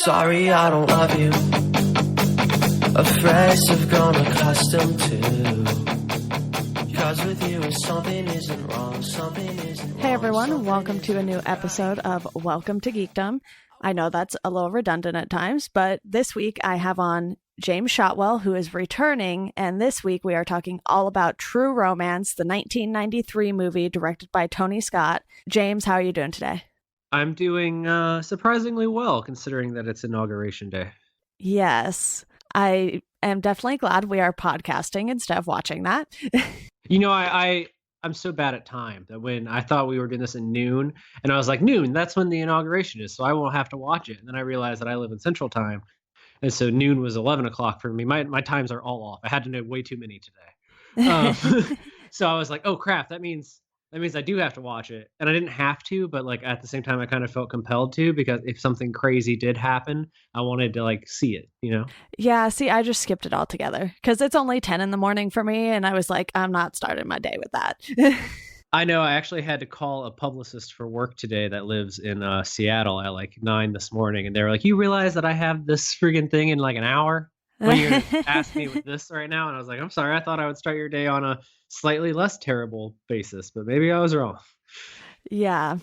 Sorry, I don't love you. Afraid I've grown accustomed to. Cause with you, something isn't wrong, something isn't wrong. Hey everyone, welcome to a new episode of Welcome to Geekdom. I know that's a little redundant at times, but this week I have on James Shotwell, who is returning, and this week we are talking all about True Romance, the 1993 movie directed by Tony Scott. James, how are you doing today? I'm doing surprisingly well, considering that it's Inauguration Day. Yes, I am definitely glad we are podcasting instead of watching that. You know, I'm so bad at time that when I thought we were doing this at noon, and I was like, noon, that's when the inauguration is, so I won't have to watch it. And then I realized that I live in Central Time, and so noon was 11 o'clock for me. My times are all off. I had to know way too many today. So I was like, oh crap, that means I do have to watch it. And I didn't have to, but like at the same time I kind of felt compelled to, because if something crazy did happen, I wanted to like see it, you know? Yeah, see, I just skipped it altogether because it's only 10 in the morning for me, and I was like, I'm not starting my day with that. I know. I actually had to call a publicist for work today that lives in Seattle at like 9 this morning. And they were like, you realize that I have this friggin' thing in like an hour when you're asking me with this right now? And I was like, I'm sorry. I thought I would start your day on a slightly less terrible basis, but maybe I was wrong. Yeah.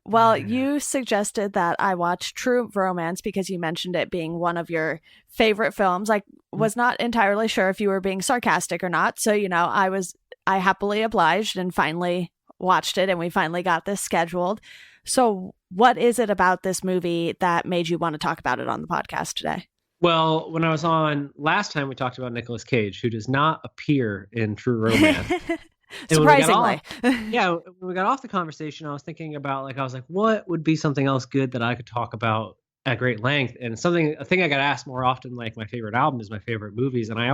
Well, you suggested that I watch True Romance because you mentioned it being one of your favorite films. I was not entirely sure if you were being sarcastic or not. So, you know, I happily obliged and finally watched it, and we finally got this scheduled. So what is it about this movie that made you want to talk about it on the podcast today? Well, when I was on last time, we talked about Nicolas Cage, who does not appear in True Romance. Surprisingly. When we got off the conversation, I was thinking about what would be something else good that I could talk about at great length? And a thing I got asked more often, like my favorite album is my favorite movies. And I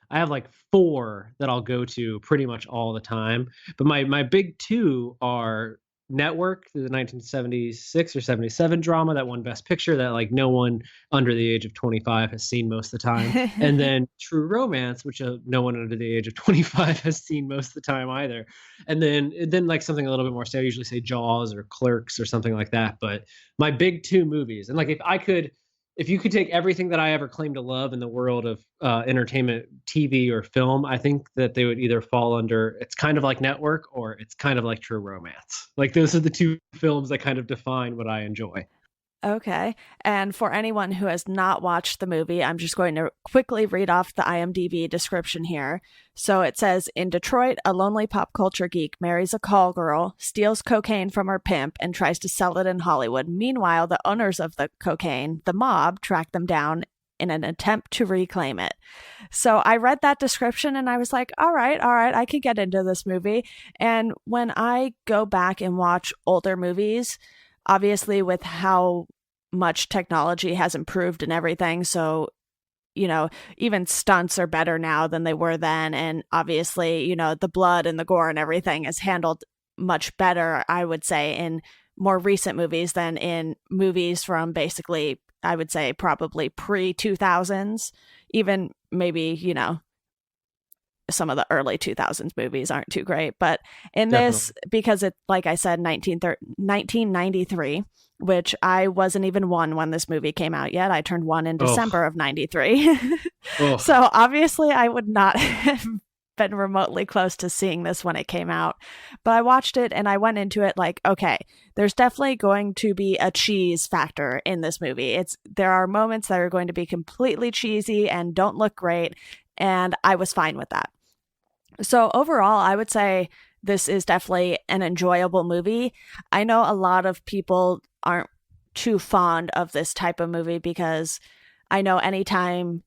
have like four that I'll go to pretty much all the time. But my big two are Network, the 1976 or 77 drama that won Best Picture that like no one under the age of 25 has seen most of the time. And then True Romance, which no one under the age of 25 has seen most of the time either. And then like something a little bit more, say I usually say Jaws or Clerks or something like that. But my big two movies, and like if you could take everything that I ever claimed to love in the world of entertainment, TV or film, I think that they would either fall under, it's kind of like Network or it's kind of like True Romance. Like those are the two films that kind of define what I enjoy. Okay. And for anyone who has not watched the movie, I'm just going to quickly read off the IMDb description here. So it says, in Detroit, a lonely pop culture geek marries a call girl, steals cocaine from her pimp, and tries to sell it in Hollywood. Meanwhile, the owners of the cocaine, the mob, track them down in an attempt to reclaim it. So I read that description and I was like, all right, I can get into this movie. And when I go back and watch older movies, obviously with how much technology has improved and everything, so you know, even stunts are better now than they were then, and obviously, you know, the blood and the gore and everything is handled much better, I would say, in more recent movies than in movies from basically, I would say, probably pre-2000s, even maybe, you know, some of the early 2000s movies aren't too great, but in Definitely. This, because it, like I said, 1993, which I wasn't even one when this movie came out yet. I turned one in December of 93. So obviously I would not have been remotely close to seeing this when it came out, but I watched it and I went into it like, okay, there's definitely going to be a cheese factor in this movie. There are moments that are going to be completely cheesy and don't look great, and I was fine with that. So overall, I would say this is definitely an enjoyable movie. I know a lot of people aren't too fond of this type of movie because I know anytime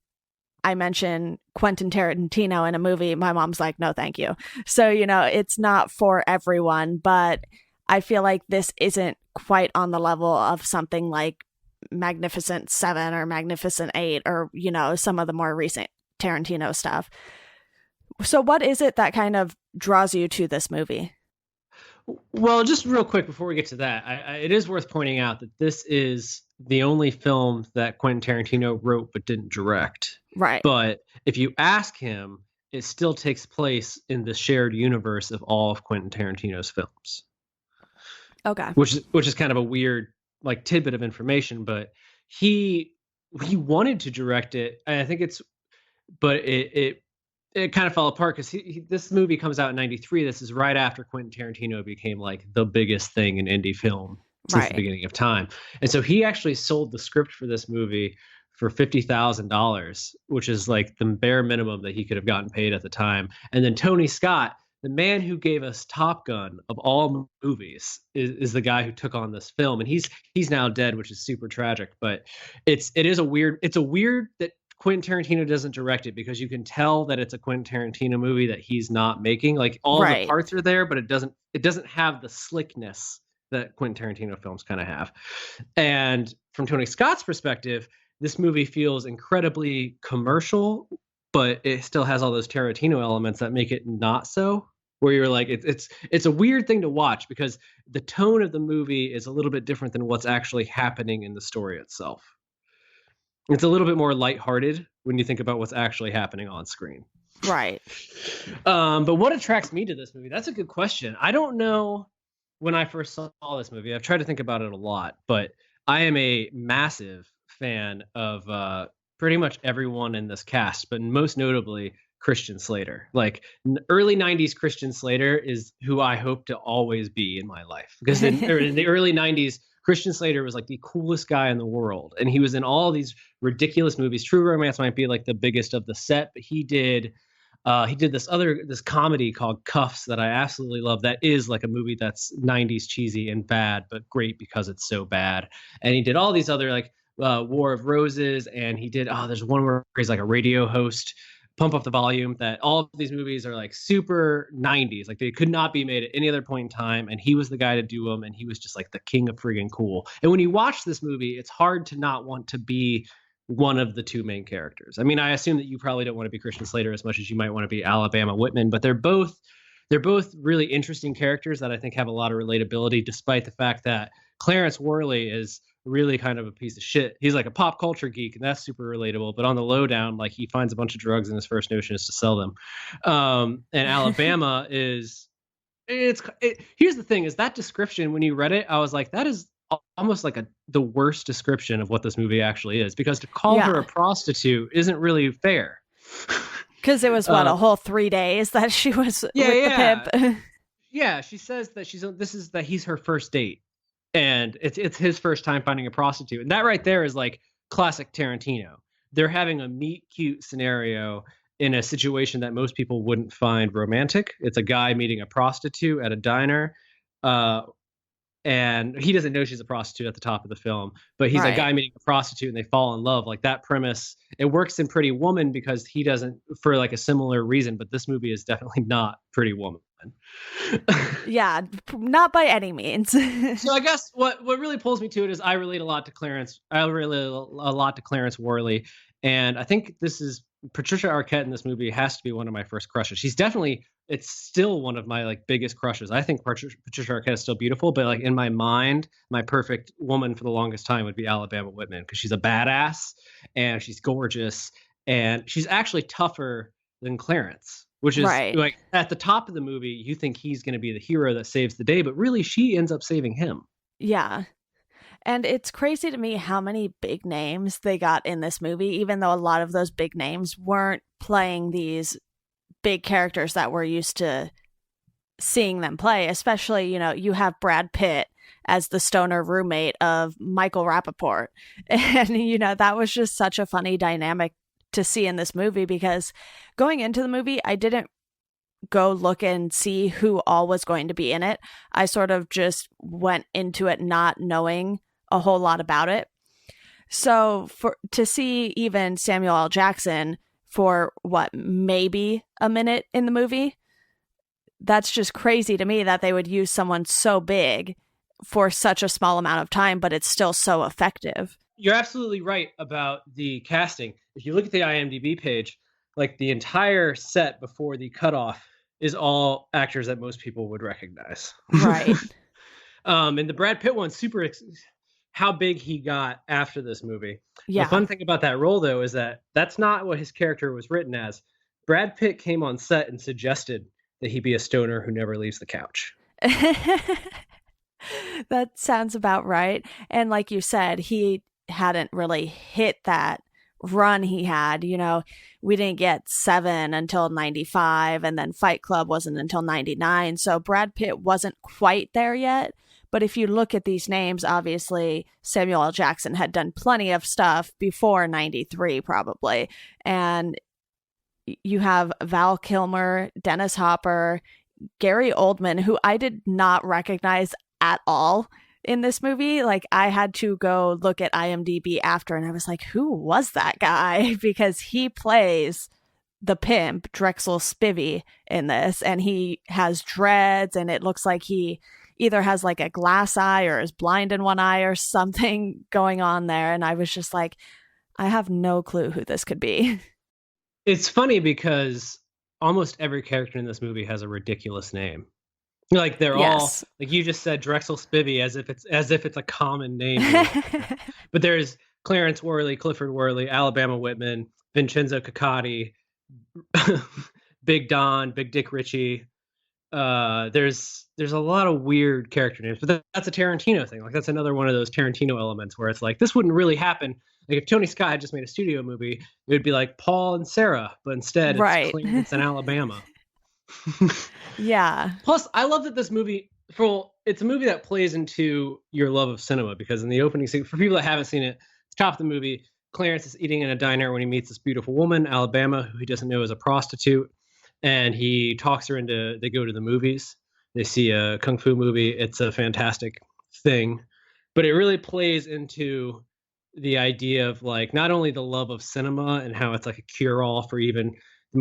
I mention Quentin Tarantino in a movie, my mom's like, no, thank you. So, you know, it's not for everyone, but I feel like this isn't quite on the level of something like Magnificent Seven or Magnificent Eight or, you know, some of the more recent Tarantino stuff. So what is it that kind of draws you to this movie? Well, just real quick before we get to that, it is worth pointing out that this is the only film that Quentin Tarantino wrote but didn't direct. Right. But if you ask him, it still takes place in the shared universe of all of Quentin Tarantino's films. Okay. Which is kind of a weird like tidbit of information, but he wanted to direct it. And I think but it kind of fell apart because this movie comes out in '93. This is right after Quentin Tarantino became like the biggest thing in indie film since the beginning of time. And so he actually sold the script for this movie for $50,000, which is like the bare minimum that he could have gotten paid at the time. And then Tony Scott, the man who gave us Top Gun of all movies, is the guy who took on this film. And he's now dead, which is super tragic. But it's a weird that Quentin Tarantino doesn't direct it, because you can tell that it's a Quentin Tarantino movie that he's not making. Like all the parts are there, but it doesn't have the slickness that Quentin Tarantino films kind of have. And from Tony Scott's perspective, this movie feels incredibly commercial, but it still has all those Tarantino elements that make it not so. Where you're like, it's a weird thing to watch because the tone of the movie is a little bit different than what's actually happening in the story itself. It's a little bit more lighthearted when you think about what's actually happening on screen. Right. But what attracts me to this movie? That's a good question. I don't know when I first saw this movie. I've tried to think about it a lot, but I am a massive fan of pretty much everyone in this cast, but most notably Christian Slater. Like early 90s Christian Slater is who I hope to always be in my life. Because in the early 90s, Christian Slater was like the coolest guy in the world. And he was in all these ridiculous movies. True Romance might be like the biggest of the set, but he did this comedy called Cuffs that I absolutely love. That is like a movie that's 90s cheesy and bad, but great because it's so bad. And he did all these other like War of Roses. And he did, there's one where he's like a radio host, Pump Up the Volume. That all of these movies are like super 90s. Like they could not be made at any other point in time. And he was the guy to do them. And he was just like the king of friggin' cool. And when you watch this movie, it's hard to not want to be one of the two main characters. I mean, I assume that you probably don't want to be Christian Slater as much as you might want to be Alabama Whitman, but they're both really interesting characters that I think have a lot of relatability, despite the fact that Clarence Worley is really kind of a piece of shit. He's like a pop culture geek, and that's super relatable. But on the lowdown, like he finds a bunch of drugs, and his first notion is to sell them. And Alabama here's the thing: is that description, when you read it, I was like, that is almost like the worst description of what this movie actually is, because to call her a prostitute isn't really fair. Because it was a whole 3 days that she was with the pimp. Yeah, she says that he's her first date. And it's his first time finding a prostitute. And that right there is like classic Tarantino. They're having a meet cute scenario in a situation that most people wouldn't find romantic. It's a guy meeting a prostitute at a diner. And he doesn't know she's a prostitute at the top of the film, but he's a guy meeting a prostitute and they fall in love. Like that premise, it works in Pretty Woman because he doesn't, for like a similar reason, but this movie is definitely not Pretty Woman. Yeah, not by any means. So I guess what really pulls me to it is I relate a lot to Clarence. I relate a lot to Clarence Worley. And I think this is Patricia Arquette in this movie has to be one of my first crushes. It's still one of my like biggest crushes. I think Patricia Arquette is still beautiful, but like in my mind, my perfect woman for the longest time would be Alabama Whitman, because she's a badass and she's gorgeous and she's actually tougher than Clarence, which is like at the top of the movie, you think he's going to be the hero that saves the day, but really she ends up saving him. Yeah. And it's crazy to me how many big names they got in this movie, even though a lot of those big names weren't playing these big characters that we're used to seeing them play. Especially, you have Brad Pitt as the stoner roommate of Michael Rappaport. And, that was just such a funny dynamic to see in this movie, because going into the movie, I didn't go look and see who all was going to be in it. I sort of just went into it not knowing a whole lot about it. So to see even Samuel L. Jackson for maybe a minute in the movie, that's just crazy to me that they would use someone so big for such a small amount of time, but it's still so effective. You're absolutely right about the casting. If you look at the IMDb page, like the entire set before the cutoff is all actors that most people would recognize. Right. And the Brad Pitt one's how big he got after this movie. Yeah. The fun thing about that role, though, is that that's not what his character was written as. Brad Pitt came on set and suggested that he be a stoner who never leaves the couch. That sounds about right. And like you said, he hadn't really hit that run he had. We didn't get Seven until 95, and then Fight Club wasn't until 99. So Brad Pitt wasn't quite there yet. But if you look at these names, obviously Samuel L. Jackson had done plenty of stuff before 93, probably. And you have Val Kilmer, Dennis Hopper, Gary Oldman, who I did not recognize at all in this movie. Like, I had to go look at IMDb after, and I was like, who was that guy? Because he plays the pimp, Drexel Spivey, in this, and he has dreads, and it looks like he either has like a glass eye or is blind in one eye or something going on there. And I was just like, I have no clue who this could be. It's funny because almost every character in this movie has a ridiculous name. Like, they're all, like you just said, Drexel Spivey, as if it's a common name. But there's Clarence Worley, Clifford Worley, Alabama Whitman, Vincenzo Cacotti, Big Don, Big Dick Ritchie. There's a lot of weird character names, but that's a Tarantino thing. Like, that's another one of those Tarantino elements where it's like, this wouldn't really happen. Like, if Tony Scott had just made a studio movie, it would be like Paul and Sarah, but instead it's Clarence and Alabama. Yeah. Plus, I love that this movie, it's a movie that plays into your love of cinema, because in the opening scene, for people that haven't seen it, it's top of the movie, Clarence is eating in a diner when he meets this beautiful woman, Alabama, who he doesn't know is a prostitute. And he talks her into, they go to the movies. They see a kung fu movie. It's a fantastic thing. But it really plays into the idea of, like, not only the love of cinema and how it's like a cure-all for even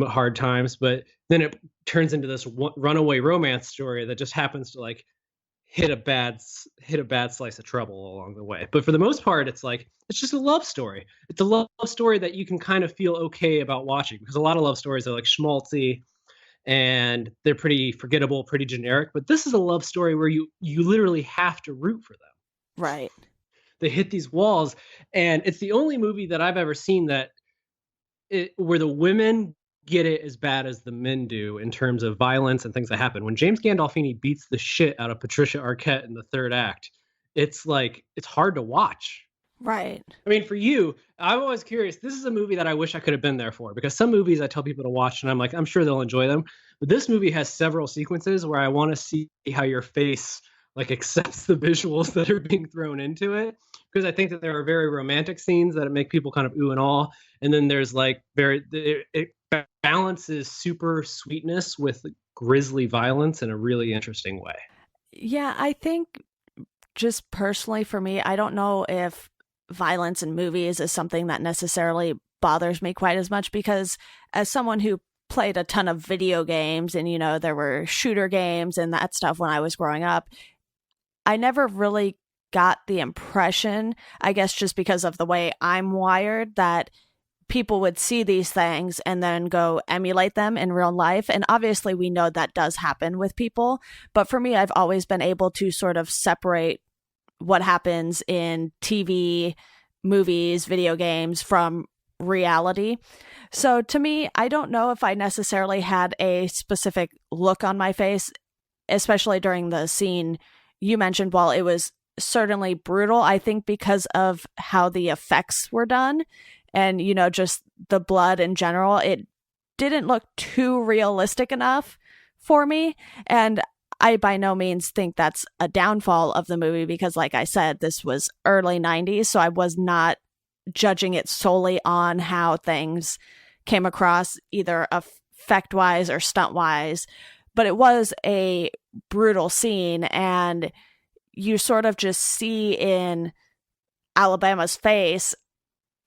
hard times, but then it turns into this runaway romance story that just happens to, like, hit a bad slice of trouble along the way. But for the most part, it's like, it's just a love story. It's a love story that you can kind of feel okay about watching, because a lot of love stories are like schmaltzy and they're pretty forgettable, pretty generic. But this is a love story where you literally have to root for them. Right. They hit these walls, and it's the only movie that I've ever seen where the women get it as bad as the men do in terms of violence and things that happen. When James Gandolfini beats the shit out of Patricia Arquette in the third act, it's like, it's hard to watch. Right. I mean, for you, I'm always curious. This is a movie that I wish I could have been there for, because some movies I tell people to watch and I'm like, I'm sure they'll enjoy them. But this movie has several sequences where I want to see how your face, like, accepts the visuals that are being thrown into it. Because I think that there are very romantic scenes that make people kind of ooh and awe. And then there's like it balances super sweetness with grisly violence in a really interesting way. Yeah, I think just personally for me, I don't know if violence in movies is something that necessarily bothers me quite as much, because as someone who played a ton of video games and, there were shooter games and that stuff when I was growing up, I never really got the impression, I guess just because of the way I'm wired, that people would see these things and then go emulate them in real life. And obviously we know that does happen with people. But for me, I've always been able to sort of separate what happens in TV, movies, video games from reality. So to me, I don't know if I necessarily had a specific look on my face, especially during the scene you mentioned. While it was certainly brutal, I think because of how the effects were done and, just the blood in general, it didn't look too realistic enough for me. And I by no means think that's a downfall of the movie, because like I said, this was early 90s, so I was not judging it solely on how things came across, either effect-wise or stunt-wise. But it was a brutal scene, and you sort of just see in Alabama's face,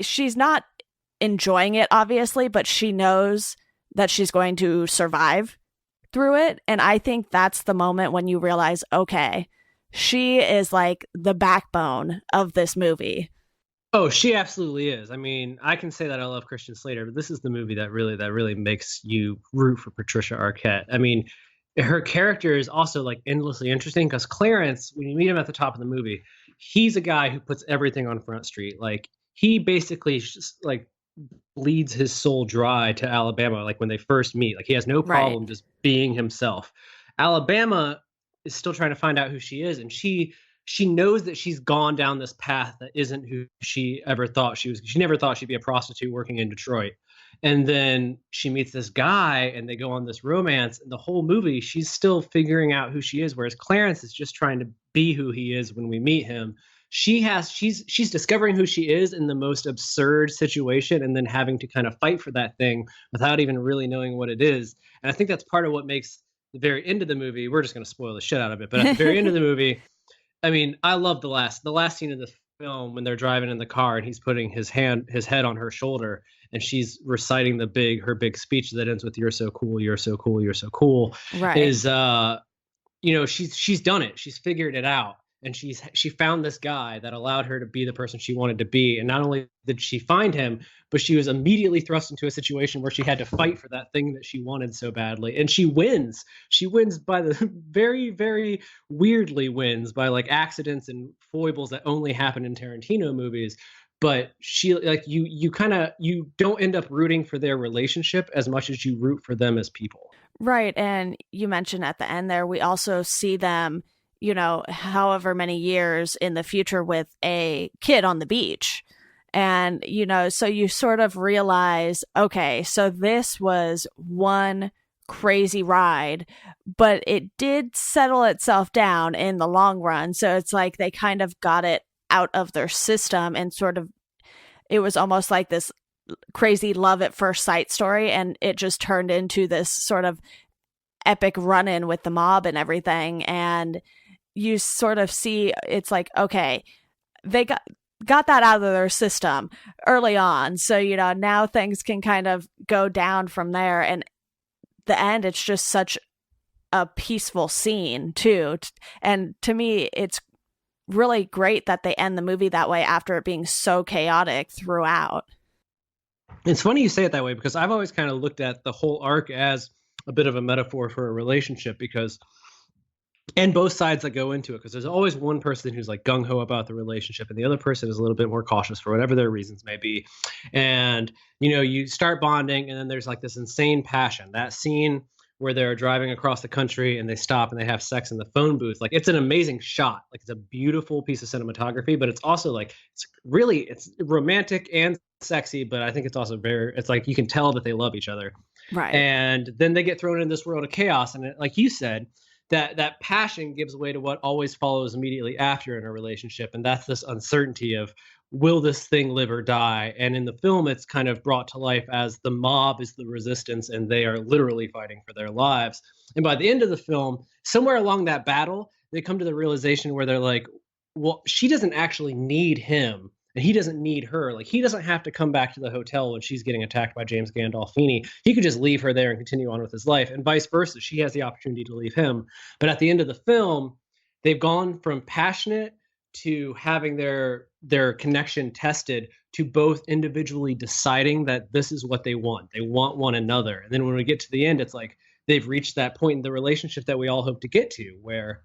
she's not enjoying it, obviously, but she knows that she's going to survive through it. And I think that's the moment when you realize, okay, she is like the backbone of this movie. Oh, she absolutely is. I mean, I can say that I love Christian Slater, but this is the movie that really makes you root for Patricia Arquette. I mean, her character is also like endlessly interesting, because Clarence, when you meet him at the top of the movie, he's a guy who puts everything on Front Street. Like, he basically just like bleeds his soul dry to Alabama. Like, when they first meet, like, he has no problem just being himself. Alabama is still trying to find out who she is, and she knows that she's gone down this path that isn't who she ever thought she was. She never thought she'd be a prostitute working in Detroit. And then she meets this guy and they go on this romance. And the whole movie, she's still figuring out who she is, whereas Clarence is just trying to be who he is when we meet him. She's discovering who she is in the most absurd situation and then having to kind of fight for that thing without even really knowing what it is. And I think that's part of what makes the very end of the movie, we're just going to spoil the shit out of it, but at the very end of the movie, I mean, I love the last scene of the film when they're driving in the car and he's putting his head on her shoulder and she's reciting her big speech that ends with "You're so cool, you're so cool, you're so cool." Right. Is she's done it. She's figured it out. And she found this guy that allowed her to be the person she wanted to be. And not only did she find him, but she was immediately thrust into a situation where she had to fight for that thing that she wanted so badly. And she wins. She wins by the very, very weirdly wins by like accidents and foibles that only happen in Tarantino movies. But she like you don't end up rooting for their relationship as much as you root for them as people. Right. And you mentioned at the end there, we also see them, however many years in the future with a kid on the beach. And, so you sort of realize, okay, so this was one crazy ride, but it did settle itself down in the long run. So it's like they kind of got it out of their system and sort of, it was almost like this crazy love at first sight story. And it just turned into this sort of epic run-in with the mob and everything. And you sort of see it's like, okay, they got that out of their system early on. So, now things can kind of go down from there. And the end, it's just such a peaceful scene too. And to me, it's really great that they end the movie that way after it being so chaotic throughout. It's funny you say it that way because I've always kind of looked at the whole arc as a bit of a metaphor for a relationship and both sides that go into it, because there's always one person who's like gung-ho about the relationship and the other person is a little bit more cautious for whatever their reasons may be. And, you start bonding and then there's like this insane passion. That scene where they're driving across the country and they stop and they have sex in the phone booth, like it's an amazing shot. Like it's a beautiful piece of cinematography, but it's also like, it's romantic and sexy, but I think it's also it's like you can tell that they love each other. Right. And then they get thrown in this world of chaos. And like you said, that passion gives way to what always follows immediately after in a relationship. And that's this uncertainty of, will this thing live or die? And in the film, it's kind of brought to life as the mob is the resistance and they are literally fighting for their lives. And by the end of the film, somewhere along that battle, they come to the realization where they're like, well, she doesn't actually need him. And he doesn't need her. Like, he doesn't have to come back to the hotel when she's getting attacked by James Gandolfini. He could just leave her there and continue on with his life, and vice versa. She has the opportunity to leave him. But at the end of the film, they've gone from passionate to having their connection tested to both individually deciding that this is what they want. They want one another. And then when we get to the end, it's like they've reached that point in the relationship that we all hope to get to, where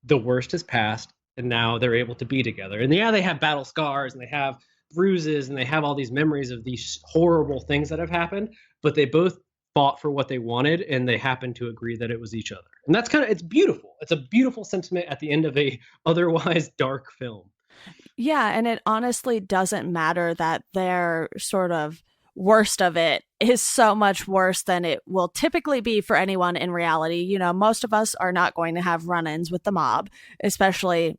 the worst has passed. And now they're able to be together. And yeah, they have battle scars and they have bruises and they have all these memories of these horrible things that have happened, but they both fought for what they wanted and they happen to agree that it was each other. And that's it's beautiful. It's a beautiful sentiment at the end of a otherwise dark film. Yeah. And it honestly doesn't matter that their sort of worst of it is so much worse than it will typically be for anyone in reality. Most of us are not going to have run-ins with the mob, especially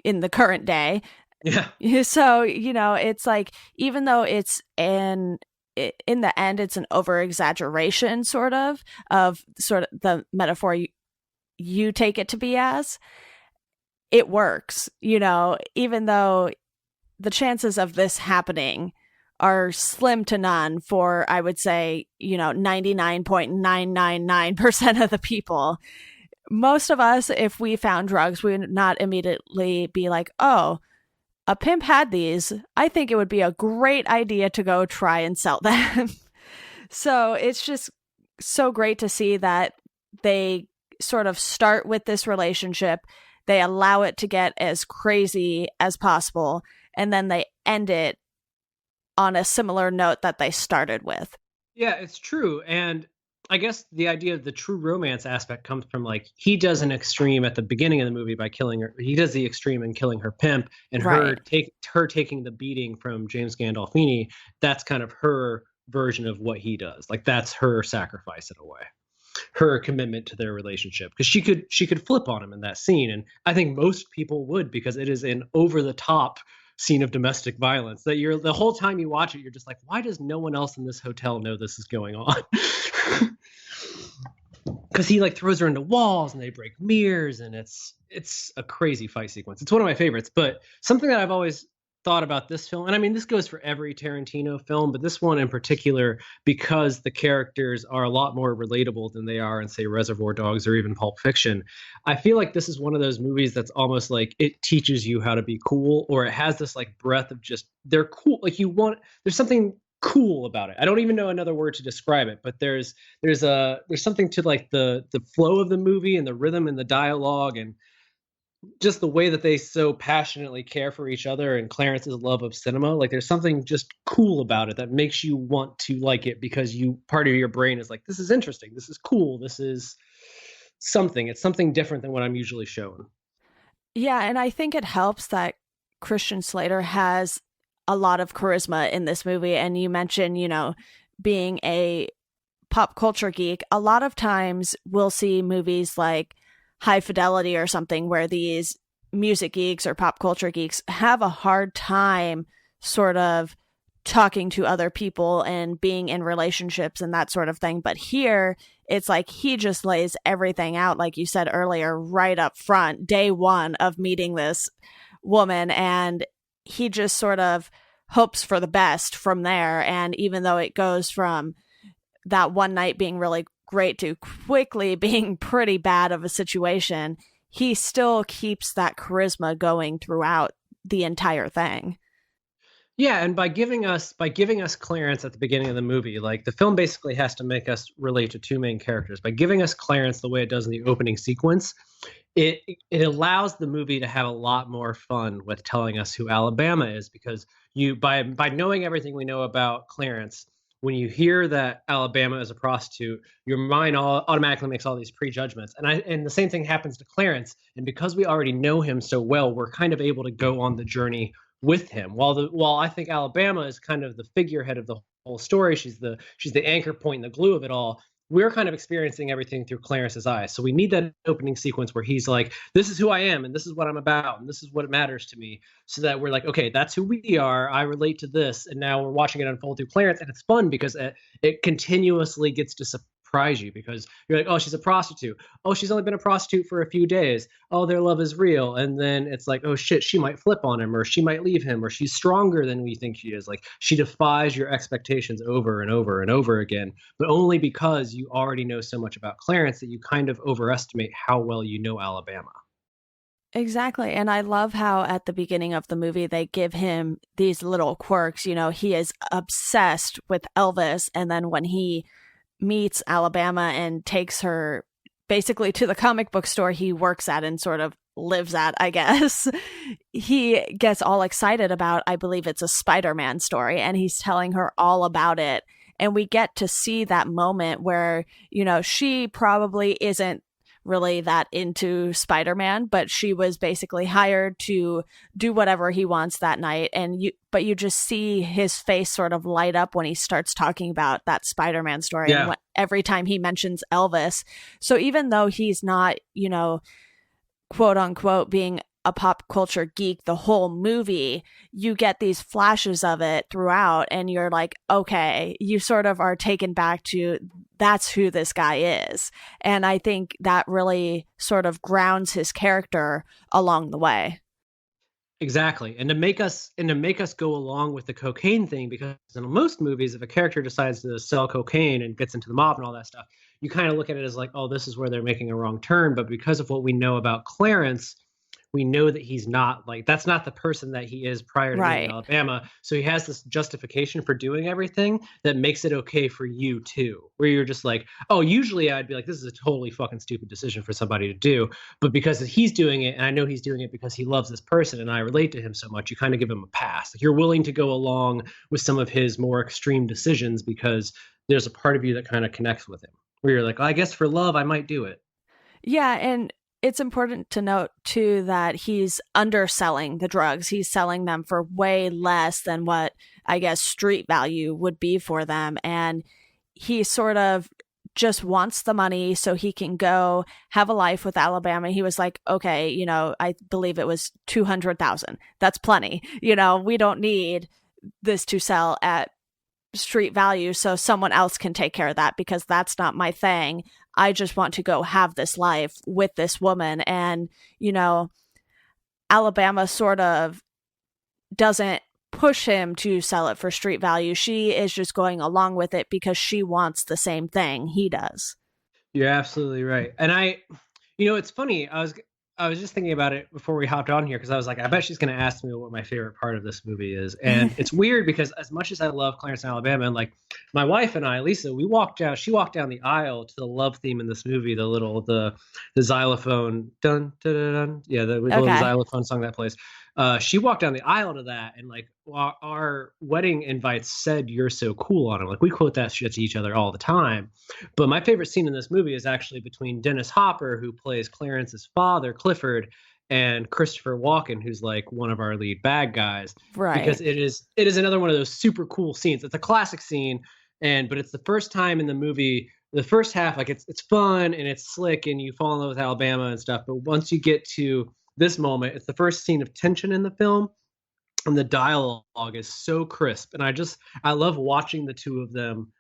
in the current day. Yeah. So, it's like, even though it's in the end, it's an over-exaggeration sort of the metaphor you take it to be as, it works, even though the chances of this happening are slim to none for, I would say, 99.999% of the people. Most of us, if we found drugs, we would not immediately be like, oh, a pimp had these. I think it would be a great idea to go try and sell them. So it's just so great to see that they sort of start with this relationship. They allow it to get as crazy as possible, and then they end it on a similar note that they started with. Yeah, it's true. And I guess the idea of the true romance aspect comes from like he does an extreme at the beginning of the movie by killing her. He does the extreme in killing her pimp, and her taking the beating from James Gandolfini. That's kind of her version of what he does. Like that's her sacrifice in a way, her commitment to their relationship, because she could flip on him in that scene, and I think most people would, because it is an over the top scene of domestic violence that you're the whole time you watch it, you're just like, why does no one else in this hotel know this is going on? Because he like throws her into walls and they break mirrors, and it's a crazy fight sequence. It's one of my favorites. But something that I've always thought about this film, and I mean this goes for every Tarantino film, but this one in particular, because the characters are a lot more relatable than they are in, say, Reservoir Dogs or even Pulp Fiction, I feel like this is one of those movies that's almost like it teaches you how to be cool, or it has this like breath of just, they're cool, like there's something cool about it. I don't even know another word to describe it, but there's something to like the flow of the movie and the rhythm and the dialogue and just the way that they so passionately care for each other, and Clarence's love of cinema. Like there's something just cool about it that makes you want to like it, because part of your brain is like, this is interesting, this is cool, this is something. It's something different than what I'm usually shown. Yeah, and I think it helps that Christian Slater has a lot of charisma in this movie. And you mentioned, being a pop culture geek. A lot of times we'll see movies like High Fidelity or something where these music geeks or pop culture geeks have a hard time sort of talking to other people and being in relationships and that sort of thing. But here it's like he just lays everything out, like you said earlier, right up front, day one of meeting this woman, and he just sort of hopes for the best from there. And even though it goes from that one night being really great to quickly being pretty bad of a situation, he still keeps that charisma going throughout the entire thing. Yeah, and by giving us Clarence at the beginning of the movie, like the film basically has to make us relate to two main characters. By giving us Clarence the way it does in the opening sequence, it allows the movie to have a lot more fun with telling us who Alabama is, because by knowing everything we know about Clarence, when you hear that Alabama is a prostitute, your mind automatically makes all these prejudgments. And the same thing happens to Clarence. And because we already know him so well, we're kind of able to go on the journey with him. While I think Alabama is kind of the figurehead of the whole story, she's the anchor point and the glue of it all. We're kind of experiencing everything through Clarence's eyes. So we need that opening sequence where he's like, this is who I am, and this is what I'm about, and this is what matters to me. So that we're like, okay, that's who we are. I relate to this. And now we're watching it unfold through Clarence. And it's fun because it continuously gets to surprise you, because you're like, oh, she's a prostitute. Oh, she's only been a prostitute for a few days. Oh, their love is real. And then it's like, oh shit, she might flip on him, or she might leave him, or she's stronger than we think she is. Like she defies your expectations over and over and over again, but only because you already know so much about Clarence that you kind of overestimate how well you know Alabama. Exactly. And I love how at the beginning of the movie, they give him these little quirks. He is obsessed with Elvis. And then when he meets Alabama and takes her basically to the comic book store he works at and sort of lives at, I guess, he gets all excited about, I believe it's a Spider-Man story, and he's telling her all about it. And we get to see that moment where, she probably isn't really that into Spider-Man, but she was basically hired to do whatever he wants that night. But you just see his face sort of light up when he starts talking about that Spider-Man story. Yeah. And every time he mentions Elvis. So even though he's not, quote unquote, being a pop culture geek the whole movie, you get these flashes of it throughout, and you're like, okay, you sort of are taken back to that's who this guy is. And I think that really sort of grounds his character along the way. Exactly. And to make us go along with the cocaine thing, because in most movies, if a character decides to sell cocaine and gets into the mob and all that stuff, you kind of look at it as like, oh, this is where they're making a wrong turn. But because of what we know about Clarence, we know that he's not like, that's not the person that he is prior to being in Alabama. So he has this justification for doing everything that makes it okay for you too, where you're just like, oh, usually I'd be like, this is a totally fucking stupid decision for somebody to do. But because he's doing it, and I know he's doing it because he loves this person and I relate to him so much, you kind of give him a pass. Like you're willing to go along with some of his more extreme decisions because there's a part of you that kind of connects with him. where you're like, I guess for love, I might do it. Yeah, and it's important to note too that he's underselling the drugs. He's selling them for way less than what I guess street value would be for them. And he sort of just wants the money so he can go have a life with Alabama. He was like, okay, I believe it was 200,000. That's plenty. We don't need this to sell at street value, so someone else can take care of that because that's not my thing. I just want to go have this life with this woman. And, Alabama sort of doesn't push him to sell it for street value. She is just going along with it because she wants the same thing he does. You're absolutely right. And it's funny. I was just thinking about it before we hopped on here because I was like, I bet she's going to ask me what my favorite part of this movie is. And it's weird because as much as I love Clarence in Alabama, and like my wife and I, Lisa, she walked down the aisle to the love theme in this movie, the xylophone, dun, dun, dun, dun. Yeah, the little xylophone song that plays. She walked down the aisle to that, and like our wedding invites said "You're so cool" on them. Like we quote that shit to each other all the time. But my favorite scene in this movie is actually between Dennis Hopper, who plays Clarence's father, Clifford, and Christopher Walken, who's like one of our lead bad guys. Right. Because it is another one of those super cool scenes. It's a classic scene, but it's the first time in the movie. The first half, like it's fun and it's slick, and you fall in love with Alabama and stuff. But once you get to this moment, it's the first scene of tension in the film, and the dialogue is so crisp. And I love watching the two of them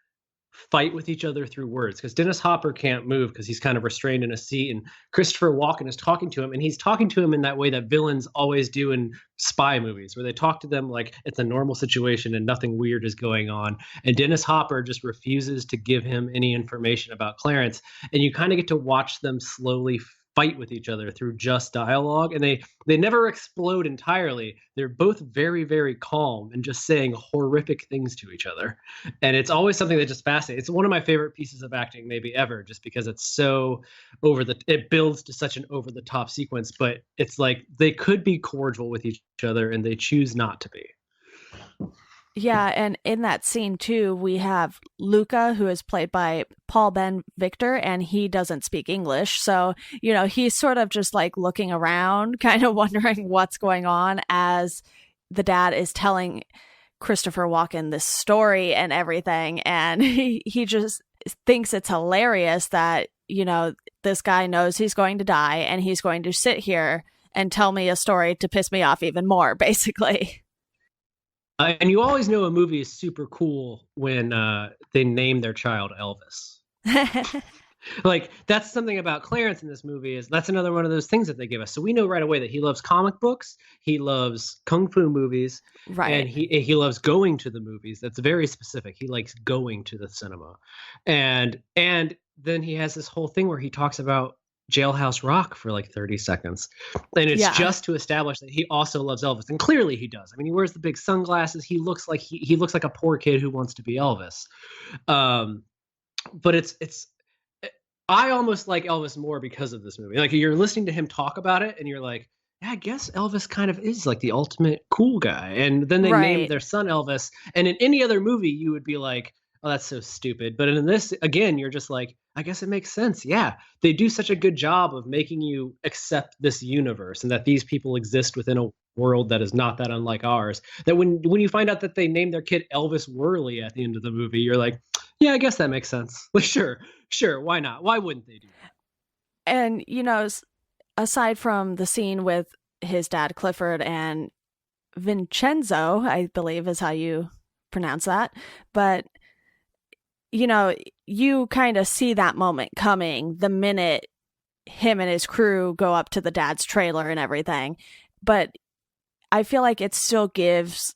fight with each other through words, because Dennis Hopper can't move because he's kind of restrained in a seat, and Christopher Walken is talking to him, and he's talking to him in that way that villains always do in spy movies, where they talk to them like it's a normal situation and nothing weird is going on. And Dennis Hopper just refuses to give him any information about Clarence, and you kind of get to watch them slowly fight with each other through just dialogue, and they never explode entirely. They're both very, very calm and just saying horrific things to each other, and it's always something that just fascinates. It's one of my favorite pieces of acting maybe ever, just because it's so it builds to such an over the top sequence, but it's like they could be cordial with each other and they choose not to be. Yeah, and in that scene too, we have Luca, who is played by Paul Ben Victor, and he doesn't speak English. So, he's sort of just like looking around, kind of wondering what's going on as the dad is telling Christopher Walken this story and everything. And he just thinks it's hilarious that, this guy knows he's going to die and he's going to sit here and tell me a story to piss me off even more, basically. And you always know a movie is super cool when they name their child Elvis. Like, that's something about Clarence in this movie, is that's another one of those things that they give us. So we know right away that he loves comic books, he loves kung fu movies, right? And he loves going to the movies. That's very specific. He likes going to the cinema, and then he has this whole thing where he talks about Jailhouse Rock for like 30 seconds. And it's just to establish that he also loves Elvis. And clearly he does. I mean, he wears the big sunglasses. He looks like he looks like a poor kid who wants to be Elvis. But I almost like Elvis more because of this movie. Like, you're listening to him talk about it and you're like, yeah, I guess Elvis kind of is like the ultimate cool guy. And then they named their son Elvis. And in any other movie, you would be like, oh, that's so stupid. But in this, again, you're just like, I guess it makes sense. Yeah, they do such a good job of making you accept this universe and that these people exist within a world that is not that unlike ours. That when you find out that they named their kid Elvis Worley at the end of the movie, you're like, yeah, I guess that makes sense. Like, sure, why not? Why wouldn't they do that? And, aside from the scene with his dad, Clifford, and Vincenzo, I believe is how you pronounce that, but you kind of see that moment coming the minute him and his crew go up to the dad's trailer and everything. But I feel like it still gives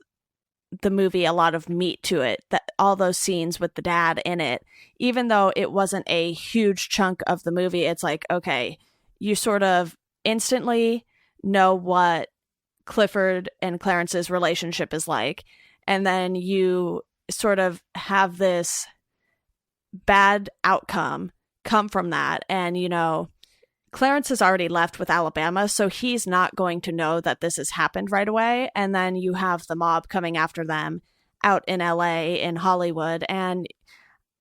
the movie a lot of meat to it, that all those scenes with the dad in it, even though it wasn't a huge chunk of the movie, it's like, okay, you sort of instantly know what Clifford and Clarence's relationship is like. And then you sort of have this bad outcome come from that. And, Clarence has already left with Alabama, so he's not going to know that this has happened right away. And then you have the mob coming after them out in LA, in Hollywood. And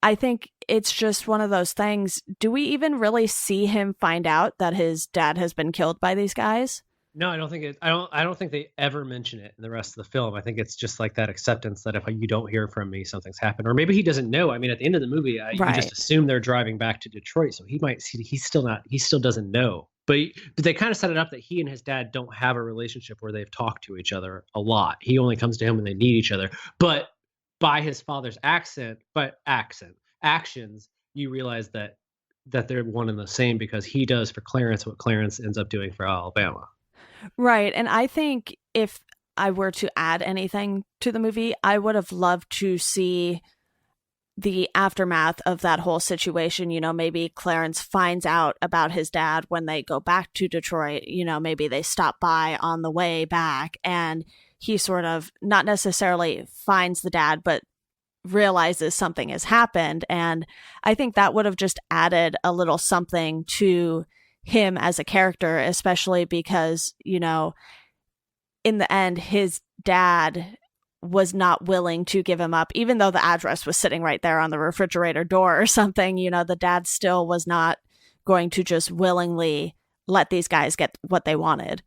I think it's just one of those things. Do we even really see him find out that his dad has been killed by these guys? No, I don't think it. I don't think they ever mention it in the rest of the film. I think it's just like that acceptance that if you don't hear from me, something's happened, or maybe he doesn't know. I mean, at the end of the movie, you Right. just assume they're driving back to Detroit, so he might see. He's still not. He still doesn't know. But they kind of set it up that he and his dad don't have a relationship where they've talked to each other a lot. He only comes to him when they need each other. But by his father's actions, you realize that they're one and the same, because he does for Clarence what Clarence ends up doing for Alabama. Right. And I think if I were to add anything to the movie, I would have loved to see the aftermath of that whole situation. You know, maybe Clarence finds out about his dad when they go back to Detroit. You know, maybe they stop by on the way back and he sort of not necessarily finds the dad, but realizes something has happened. And I think that would have just added a little something to him as a character, especially because, you know, in the end, his dad was not willing to give him up, even though the address was sitting right there on the refrigerator door or something. You know, the dad still was not going to just willingly let these guys get what they wanted.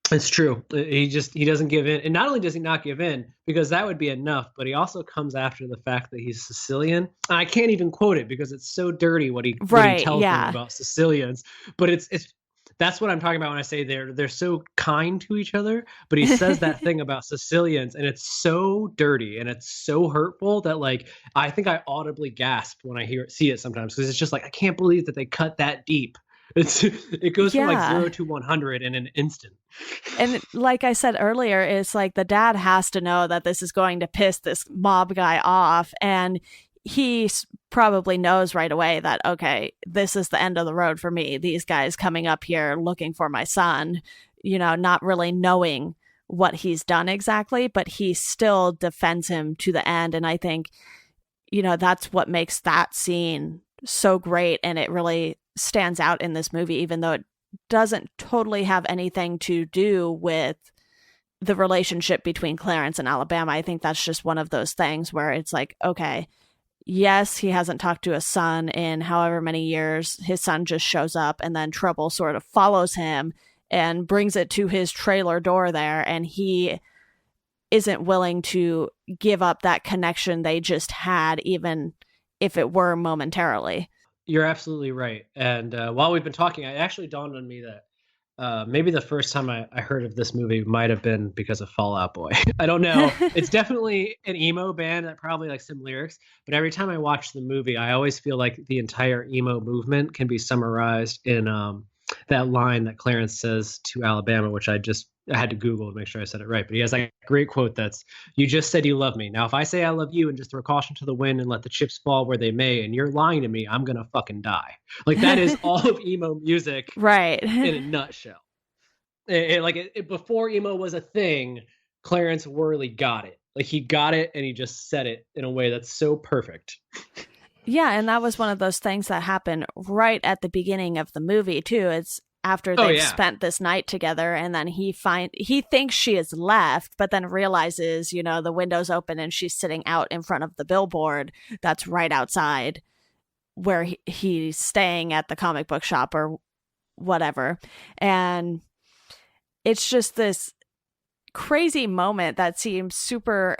It's true. He doesn't give in. And not only does he not give in, because that would be enough, but he also comes after the fact that he's Sicilian. And I can't even quote it because it's so dirty what he tells them about Sicilians. But it's that's what I'm talking about when I say they're so kind to each other. But he says that thing about Sicilians, and it's so dirty and it's so hurtful that, like, I think I audibly gasp when I see it sometimes, because it's just like, I can't believe that they cut that deep. It goes from like 0 to 100 in an instant. And like I said earlier, it's like the dad has to know that this is going to piss this mob guy off, and he probably knows right away that, okay, this is the end of the road for me. These guys coming up here looking for my son, you know, not really knowing what he's done exactly, but he still defends him to the end. And I think, you know, that's what makes that scene so great, and it really stands out in this movie, even though it doesn't totally have anything to do with the relationship between Clarence and Alabama. I think that's just one of those things where it's like, okay, yes, he hasn't talked to his son in however many years. His son just shows up, and then trouble sort of follows him and brings it to his trailer door there, and he isn't willing to give up that connection they just had, even if it were momentarily. You're absolutely right. And while we've been talking, it actually dawned on me that maybe the first time I heard of this movie might have been because of Fall Out Boy. I don't know. It's definitely an emo band that probably like some lyrics, but every time I watch the movie, I always feel like the entire emo movement can be summarized in that line that Clarence says to Alabama, which I had to Google to make sure I said it right. But he has that great quote that's, "You just said you love me. Now, if I say I love you and just throw caution to the wind and let the chips fall where they may, and you're lying to me, I'm going to fucking die." Like, that is all of emo music, right? In a nutshell. Before emo was a thing, Clarence Worley got it. Like, he got it, and he just said it in a way that's so perfect. Yeah, and that was one of those things that happened right at the beginning of the movie too. It's after they've spent this night together, and then he thinks she has left, but then realizes, you know, the window's open and she's sitting out in front of the billboard that's right outside where he's staying at the comic book shop or whatever. And it's just this crazy moment that seems super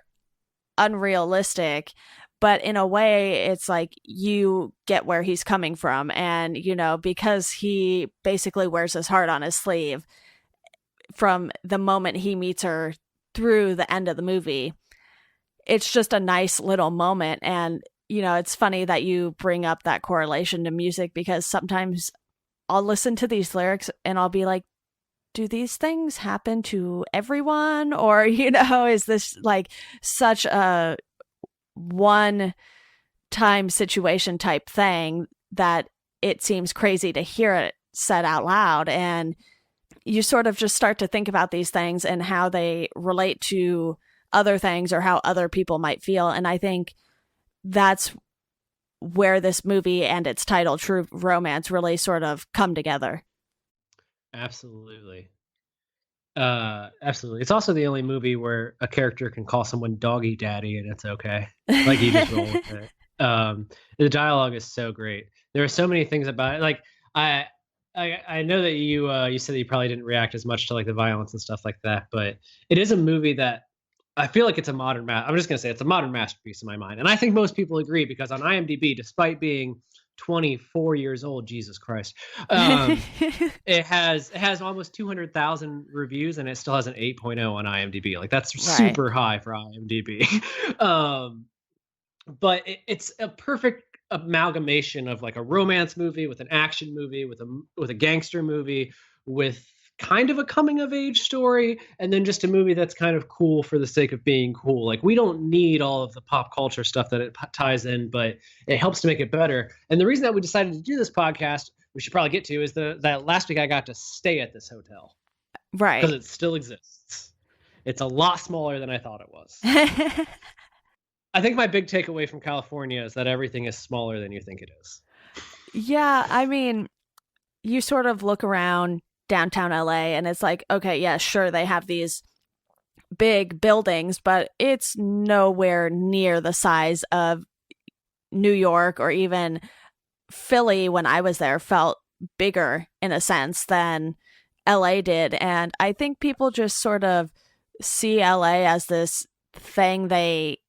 unrealistic, but in a way, it's like you get where he's coming from. And, you know, because he basically wears his heart on his sleeve from the moment he meets her through the end of the movie, it's just a nice little moment. And, you know, it's funny that you bring up that correlation to music, because sometimes I'll listen to these lyrics and I'll be like, do these things happen to everyone? Or, you know, is this like such a one-time situation type thing that it seems crazy to hear it said out loud? And you sort of just start to think about these things and how they relate to other things or how other people might feel. And I think that's where this movie and its title, True Romance, really sort of come together. Absolutely. Absolutely. It's also the only movie where a character can call someone doggy daddy and it's okay. Like, you just roll with it. The dialogue is so great. There are so many things about it. Like I know that you said that you probably didn't react as much to like the violence and stuff like that, but it is a movie that I feel like it's a modern I'm just gonna say it's a modern masterpiece in my mind, and I think most people agree because on IMDb, despite being 24 years old, Jesus Christ, it has almost 200,000 reviews, and it still has an 8.0 on IMDb. Like that's super high for IMDb. But it's a perfect amalgamation of like a romance movie with an action movie with a gangster movie with kind of a coming of age story, and then just a movie that's kind of cool for the sake of being cool. Like we don't need all of the pop culture stuff that it ties in, but it helps to make it better. And the reason that we decided to do this podcast, we should probably get to, is that last week I got to stay at this hotel. Right. Because it still exists. It's a lot smaller than I thought it was. I think my big takeaway from California is that everything is smaller than you think it is. Yeah, I mean, you sort of look around downtown LA and it's like, okay, yeah, sure, they have these big buildings, but it's nowhere near the size of New York, or even Philly when I was there felt bigger in a sense than LA did. And I think people just sort of see LA as this thing they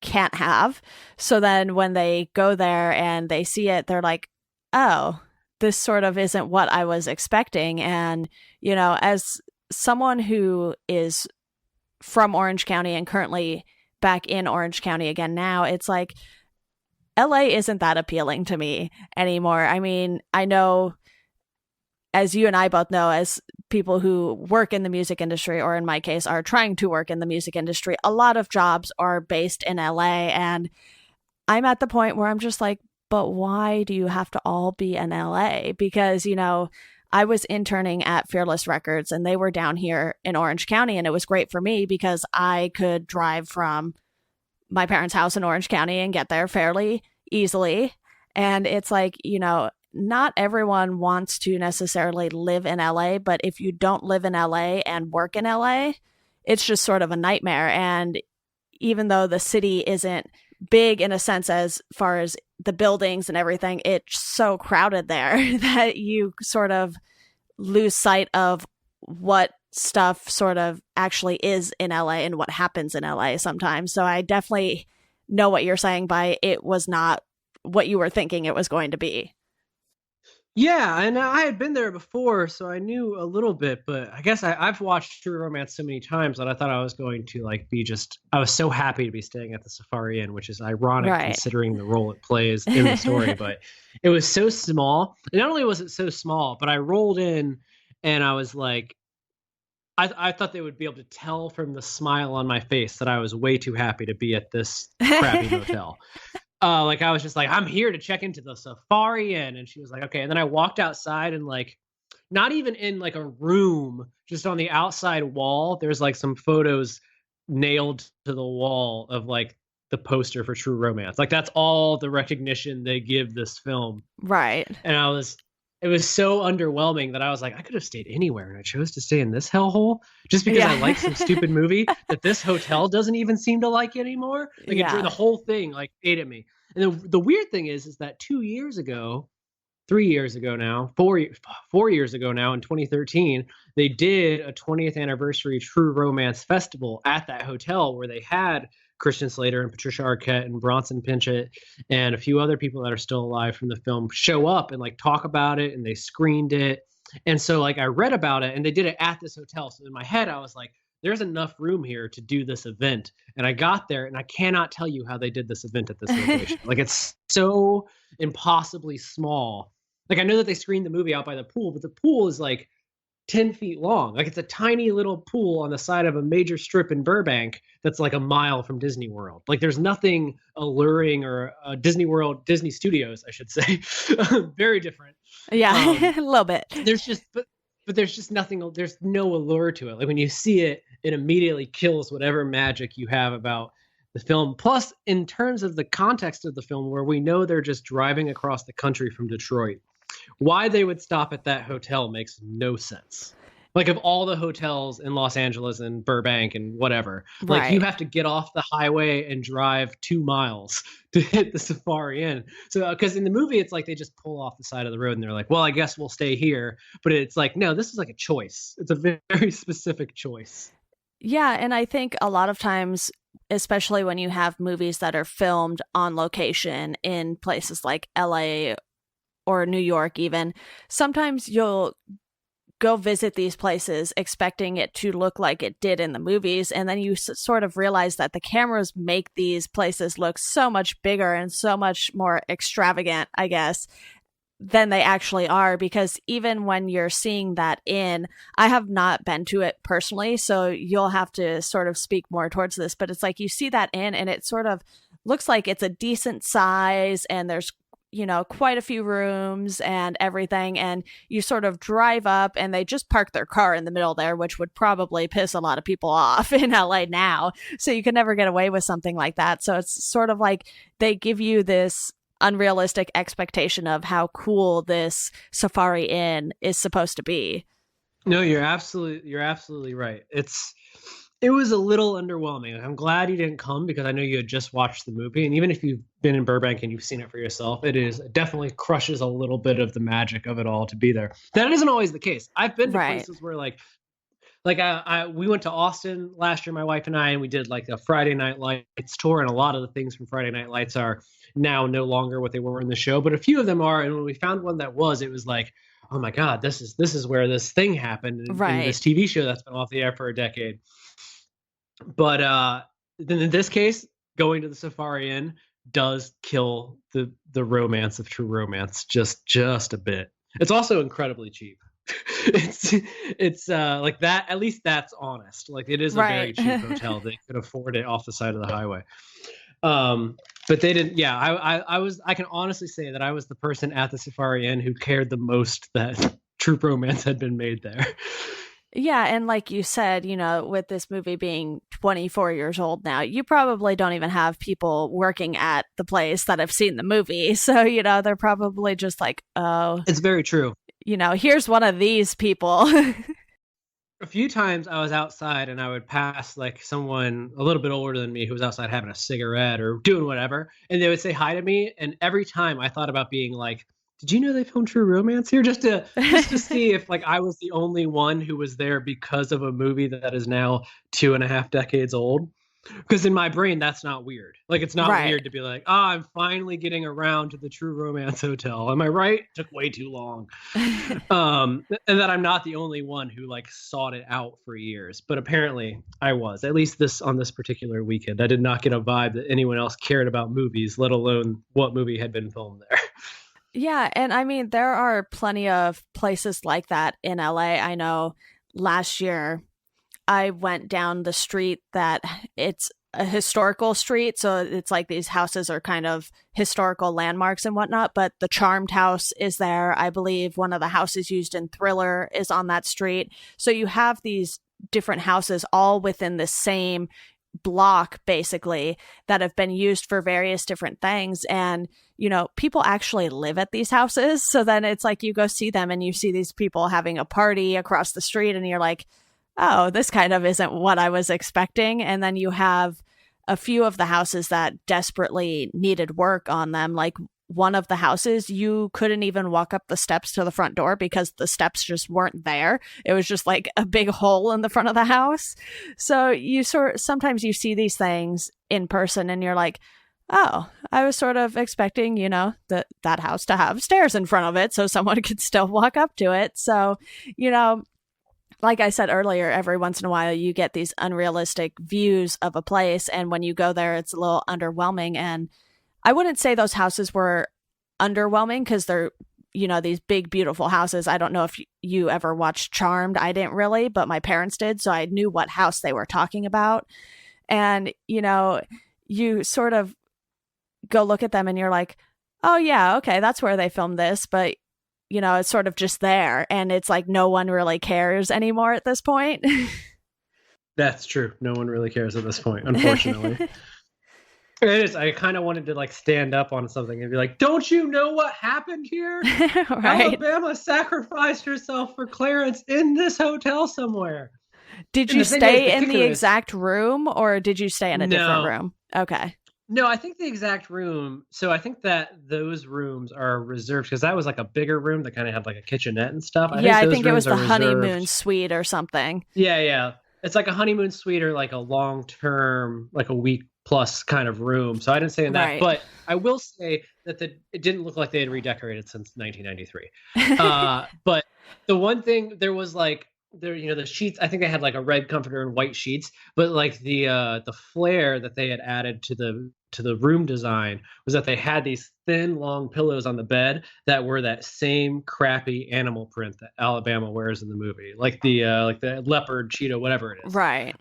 can't have. So then when they go there and they see it, they're like, oh, this sort of isn't what I was expecting. And, you know, as someone who is from Orange County and currently back in Orange County again now, it's like LA isn't that appealing to me anymore. I mean, I know, as you and I both know, as people who work in the music industry, or in my case, are trying to work in the music industry, a lot of jobs are based in LA. And I'm at the point where I'm just like, but why do you have to all be in LA? Because, you know, I was interning at Fearless Records and they were down here in Orange County, and it was great for me because I could drive from my parents' house in Orange County and get there fairly easily. And it's like, you know, not everyone wants to necessarily live in LA, but if you don't live in LA and work in LA, it's just sort of a nightmare. And even though the city isn't big in a sense as far as the buildings and everything, it's so crowded there that you sort of lose sight of what stuff sort of actually is in LA and what happens in LA sometimes. So I definitely know what you're saying by it was not what you were thinking it was going to be. Yeah, and I had been there before, so I knew a little bit, but I guess I've watched True Romance so many times that I thought I was going to like be just, I was so happy to be staying at the Safari Inn, which is ironic considering the role it plays in the story, but it was so small. And not only was it so small, but I rolled in and I was like, I thought they would be able to tell from the smile on my face that I was way too happy to be at this crappy motel. Like I was just like, I'm here to check into the Safari Inn. And she was like, okay. And then I walked outside and like, not even in like a room, just on the outside wall, there's like some photos nailed to the wall of like the poster for True Romance. Like that's all the recognition they give this film. Right. And it was so underwhelming that I was like, I could have stayed anywhere, and I chose to stay in this hellhole just because I like some stupid movie that this hotel doesn't even seem to like anymore. Like the whole thing like ate at me. And the weird thing is that 4 years ago now, in 2013, they did a 20th anniversary True Romance Festival at that hotel where they had Christian Slater and Patricia Arquette and Bronson Pinchot and a few other people that are still alive from the film show up and like talk about it, and they screened it. And so like I read about it, and they did it at this hotel. So in my head, I was like, there's enough room here to do this event. And I got there, and I cannot tell you how they did this event at this location. Like it's so impossibly small. Like I know that they screened the movie out by the pool, but the pool is like 10 feet long. Like it's a tiny little pool on the side of a major strip in Burbank that's like a mile from Disney World. Like there's nothing alluring, or Disney Studios, I should say. Very different. Yeah, a little bit. There's just, but there's just nothing, there's no allure to it. Like when you see it, it immediately kills whatever magic you have about the film. Plus, in terms of the context of the film, where we know they're just driving across the country from Detroit, why they would stop at that hotel makes no sense. Like of all the hotels in Los Angeles and Burbank and whatever, like you Right. have to get off the highway and drive 2 miles to hit the Safari Inn. So, because in the movie, it's like they just pull off the side of the road and they're like, well, I guess we'll stay here. But it's like, no, this is like a choice. It's a very specific choice. Yeah, and I think a lot of times, especially when you have movies that are filmed on location in places like LA or New York, even, sometimes you'll go visit these places expecting it to look like it did in the movies, and then you sort of realize that the cameras make these places look so much bigger and so much more extravagant, I guess, than they actually are. Because even when you're seeing that inn, I have not been to it personally, so you'll have to sort of speak more towards this, but it's like you see that inn and it sort of looks like it's a decent size and there's quite a few rooms and everything. And you sort of drive up and they just park their car in the middle there, which would probably piss a lot of people off in LA now. So you could never get away with something like that. So it's sort of like they give you this unrealistic expectation of how cool this Safari Inn is supposed to be. No, you're absolutely right. It was a little underwhelming. I'm glad you didn't come because I know you had just watched the movie. And even if you've been in Burbank and you've seen it for yourself, it definitely crushes a little bit of the magic of it all to be there. That isn't always the case. I've been to places where we went to Austin last year, my wife and I, and we did like a Friday Night Lights tour. And a lot of the things from Friday Night Lights are now no longer what they were in the show, but a few of them are. And when we found one that was, it was like, oh my God, this is where this thing happened in this TV show that's been off the air for a decade. But then in this case, going to the Safari Inn does kill the romance of true romance just a bit. It's also incredibly cheap. it's like that. At least that's honest. Like it is a very cheap hotel. They could afford it off the side of the highway. But they didn't. Yeah, I can honestly say that I was the person at the Safari Inn who cared the most that true romance had been made there. Yeah, and like you said, with this movie being 24 years old now, you probably don't even have people working at the place that have seen the movie. So, they're probably just like, oh. It's very true. Here's one of these people. A few times I was outside and I would pass like someone a little bit older than me who was outside having a cigarette or doing whatever. And they would say hi to me. And every time I thought about being like, did you know they filmed True Romance here? Just to see if like I was the only one who was there because of a movie that is now 2.5 decades old. Because in my brain, that's not weird. Like it's not weird to be like, I'm finally getting around to the True Romance Hotel. Am I right? It took way too long. And that I'm not the only one who like sought it out for years. But apparently I was, at least on this particular weekend. I did not get a vibe that anyone else cared about movies, let alone what movie had been filmed there. Yeah, and I mean, there are plenty of places like that in LA. I know last year I went down the street that it's a historical street. So it's like these houses are kind of historical landmarks and whatnot. But the Charmed house is there. I believe one of the houses used in Thriller is on that street. So you have these different houses all within the same block basically that have been used for various different things. And people actually live at these houses. So then it's like you go see them and you see these people having a party across the street and you're like, oh, this kind of isn't what I was expecting. And then you have a few of the houses that desperately needed work on them. Like one of the houses, you couldn't even walk up the steps to the front door because the steps just weren't there. It was just like a big hole in the front of the house. So sometimes you see these things in person and you're like, oh, I was sort of expecting, that house to have stairs in front of it so someone could still walk up to it. So, like I said earlier, every once in a while you get these unrealistic views of a place. And when you go there, it's a little underwhelming. And I wouldn't say those houses were underwhelming because they're, these big, beautiful houses. I don't know if you ever watched Charmed. I didn't really, but my parents did. So I knew what house they were talking about. And, you sort of go look at them and you're like, oh, yeah, okay, that's where they filmed this. But, it's sort of just there. And it's like no one really cares anymore at this point. That's true. No one really cares at this point, unfortunately. It is. I kind of wanted to like stand up on something and be like, "Don't you know what happened here? Right. Alabama sacrificed herself for Clarence in this hotel somewhere." Did And you the thing stay is, in the exact room, or did you stay in a different No. room? Okay. No, I think the exact room. So I think that those rooms are reserved because that was like a bigger room that kind of had like a kitchenette and stuff. Yeah, I those think it was rooms the are honeymoon reserved. suite or something. Yeah, yeah. It's like a honeymoon suite or like a long term, like a week plus kind of room. So I didn't stay in that, Right. but I will say that it didn't look like they had redecorated since 1993. But the one thing there was like there, the sheets. I think they had like a red comforter and white sheets, but like the flair that they had added to the room design was that they had these thin, long pillows on the bed that were that same crappy animal print that Alabama wears in the movie, like the leopard, cheetah, whatever it is. Right.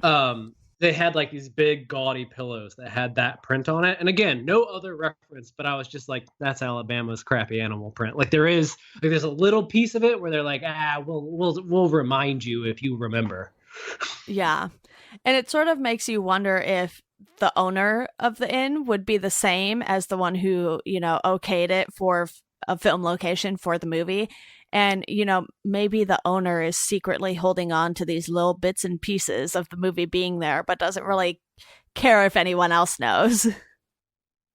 They had like these big gaudy pillows that had that print on it. And again, no other reference, but I was just like, that's Alabama's crappy animal print. Like there's a little piece of it where they're like, we'll remind you if you remember. Yeah. And it sort of makes you wonder if the owner of the inn would be the same as the one who, okayed it for a film location for the movie. And, maybe the owner is secretly holding on to these little bits and pieces of the movie being there, but doesn't really care if anyone else knows.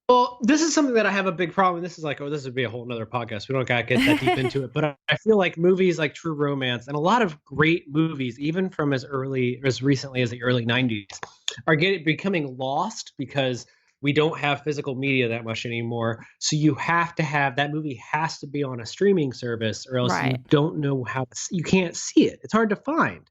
Well, this is something that I have a big problem. This is like, this would be a whole nother podcast. We don't gotta get that deep into it. But I feel like movies like True Romance and a lot of great movies, even from as recently as the early 90s, are becoming lost because we don't have physical media that much anymore. So you have to have that movie has to be on a streaming service or else you don't know you can't see it. It's hard to find.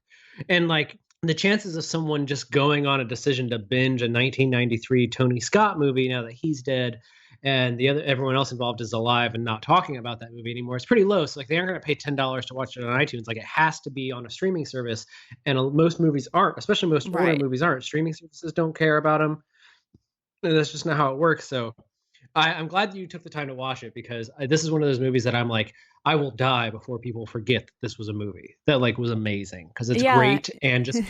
And like the chances of someone just going on a decision to binge a 1993 Tony Scott movie now that he's dead and everyone else involved is alive and not talking about that movie anymore, it's pretty low. So like they aren't going to pay $10 to watch it on iTunes. Like it has to be on a streaming service. And most movies aren't, especially most older movies aren't. Streaming services don't care about them. And that's just not how it works. So I'm glad that you took the time to watch it because this is one of those movies that I'm like, I will die before people forget that this was a movie that like was amazing because it's great. And just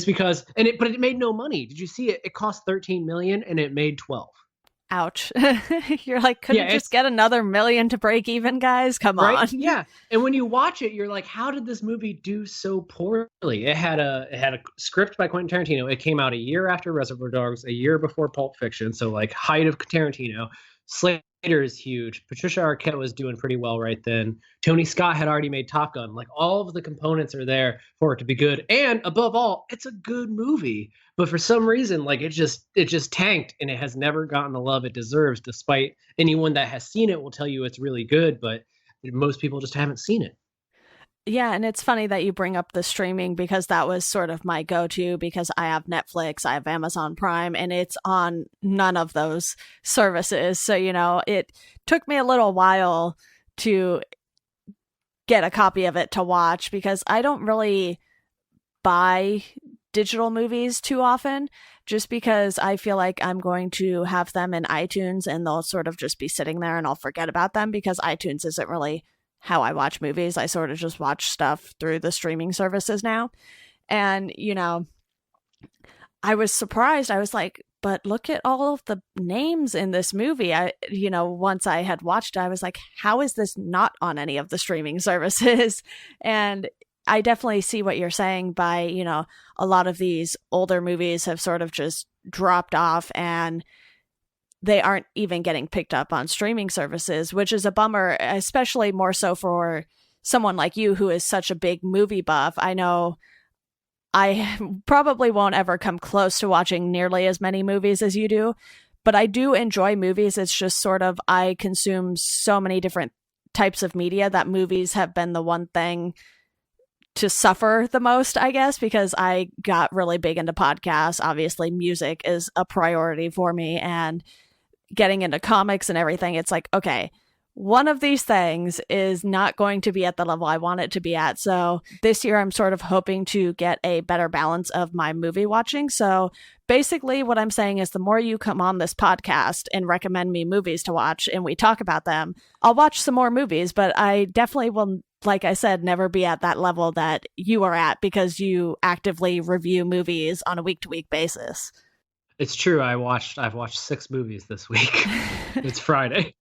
because, but it made no money. Did you see it? It cost 13 million and it made 12. Ouch. You're like, couldn't you just get another million to break even, guys? Come on. Yeah. And when you watch it, you're like, how did this movie do so poorly? It had a script by Quentin Tarantino. It came out a year after Reservoir Dogs, a year before Pulp Fiction. So like height of Tarantino. Slater is huge. Patricia Arquette was doing pretty well right then. Tony Scott had already made Top Gun. Like all of the components are there for it to be good. And above all, it's a good movie. But for some reason, like it just tanked and it has never gotten the love it deserves, despite anyone that has seen it will tell you it's really good, but most people just haven't seen it. Yeah, and it's funny that you bring up the streaming because that was sort of my go-to because I have Netflix, I have Amazon Prime, and it's on none of those services. So, it took me a little while to get a copy of it to watch because I don't really buy digital movies too often just because I feel like I'm going to have them in iTunes and they'll sort of just be sitting there and I'll forget about them because iTunes isn't really how I watch movies. I sort of just watch stuff through the streaming services now. And, I was surprised. I was like, but look at all of the names in this movie. Once I had watched it, I was like, how is this not on any of the streaming services? And I definitely see what you're saying by, a lot of these older movies have sort of just dropped off and they aren't even getting picked up on streaming services, which is a bummer, especially more so for someone like you who is such a big movie buff. I know I probably won't ever come close to watching nearly as many movies as you do, but I do enjoy movies. It's just sort of, I consume so many different types of media that movies have been the one thing to suffer the most, I guess, because I got really big into podcasts. Obviously, music is a priority for me, and getting into comics and everything, it's like, okay, one of these things is not going to be at the level I want it to be at. So this year I'm sort of hoping to get a better balance of my movie watching. So basically what I'm saying is the more you come on this podcast and recommend me movies to watch and we talk about them, I'll watch some more movies, but I definitely will, like I said, never be at that level that you are at because you actively review movies on a week-to-week basis. It's true. I've watched 6 movies this week. It's Friday.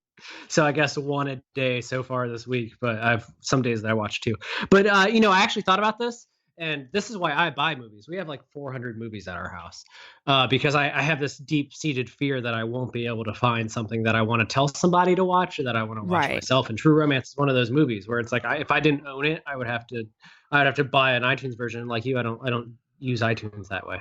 So I guess one a day so far this week, but I've some days that I watch 2. But I actually thought about this, and this is why I buy movies. We have like 400 movies at our house, because I have this deep-seated fear that I won't be able to find something that I want to tell somebody to watch or that I want to watch myself. And True Romance is one of those movies where it's like if I didn't own it, I'd have to buy an iTunes version. Like you, I don't use iTunes that way.